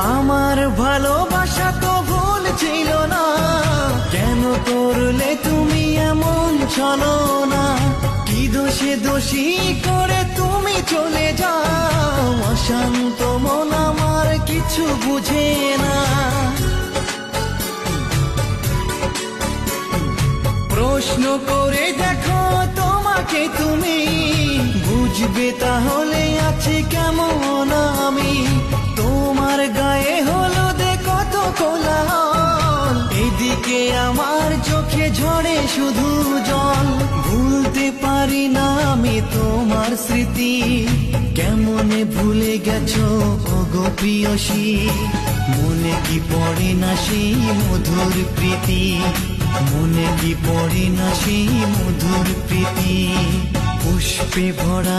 আমার ভালোবাসা তো ভুল ছিল না, কেন করলে তুমি এমন চলো না? কি দোষে দোষী করে তুমি চলে যাও, অশান্ত মন আমার কিছু বুঝে না। প্রশ্ন করে দেখো তোমাকে তুমি, বুঝবে তাহলে আছি কেমন আমি। তোমার গায়ে হলুদে কত কোলাহল, এদিকে আমার চোখে ঝরে শুধু জল। ভুলতে পারি না আমি তোমার স্মৃতি, কেমনে ভুলে গেছো ওগো প্রিয়সী। মনে কি পড়ে না সেই মধুর প্রীতি, মনে কি পড়ে না সেই মধুর প্রীতি। পুষ্পে ভরা